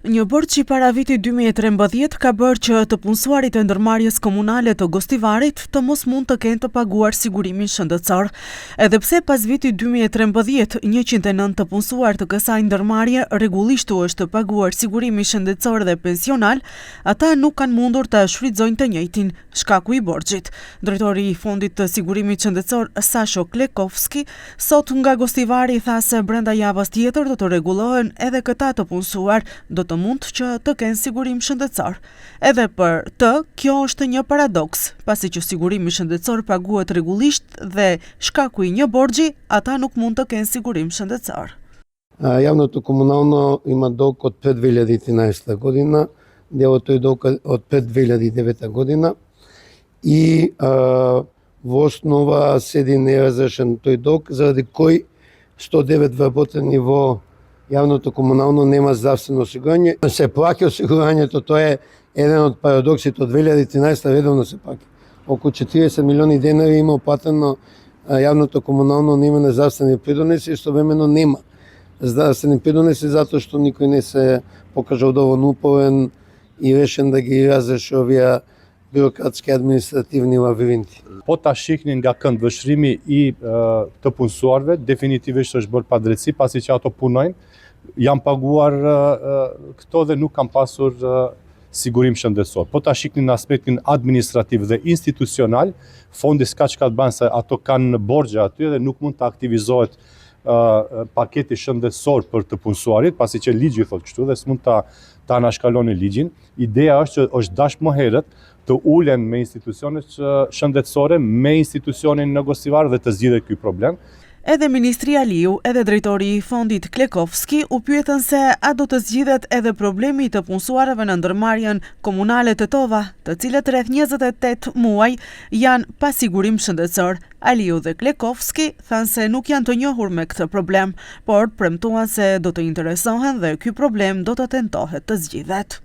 Një borxh i para vitit 2013 ka bërë që të punësuarit e ndërmarrjes komunale të Gostivarit të mos mund të kenë të paguar sigurimin shëndetësor. Edhe pse pas vitit 2013 109 të punësuar të kësaj ndërmarrje rregullisht u është paguar sigurimi shëndetësor dhe pensional, ata nuk kanë mundur të shfrytëzojnë të njëjtin, shkaku i borxhit. Drejtori i Fondit të Sigurimit Shëndetësor Sasho Klekovski sot nga Gostivari tha se brenda javës tjetër do të rregullohen edhe këta të punësuar, do të mund që të kenë sigurim shëndetësor. Edhe për të, kjo është një paradoks, pasi që sigurimi shëndetësor paguhet rregullisht dhe shkaku i një borxhi, ata nuk mund të kenë sigurim shëndetësor. Javното комунално има дълг от 2013 година, делото е дълг от 2009 година и во основа седи неразрешен тој дълг, заради кој 109 вработени во Јавното комунално нема здравствено осигурање. Се плаќа осигурањето, тоа е еден од парадоксите. Од 2013 редовно се плаќа. Околу 40 милиони денари има оплатено Јавното комунално на име на здравствени придонеси, истовремено нема здравствени придонеси затоа што никој не се покажал доволно упорен и решен да ги разреши овие бюрократски административни лавиринти. Po ta shihni nga këndvështrimi i të punësuarve, definitivisht është bërë padrejtësi, pasi që ato punojnë, janë paguar këto dhe nuk kanë pasur sigurim shëndetësor. Po ta shihni në aspektin administrativ dhe institucional, fondi s'ka çka të bëjë se ato kanë borxhe aty dhe nuk mund të aktivizohet paketi shëndetësor për të punësuarit, pasi që ligji thotë kështu dhe s'mund ta anashkaloni ligjin. Ideja është që është dashur më herët të ulen me institucionet shëndetësore, me institucionin në Gostivar dhe të zgjidhet ky problem. Edhe Ministri Aliu, edhe drejtori i Fondit Klekovski u pyetën se a do të zgjidhet edhe problemi të punësuarëve në ndërmarrjen komunale të tova, të cilët rreth 28 muaj janë pa sigurim shëndetësor. Aliu dhe Klekovski thanë se nuk janë të njohur me këtë problem, por premtuan se do të interesohen dhe ky problem do të tentohet të zgjidhet.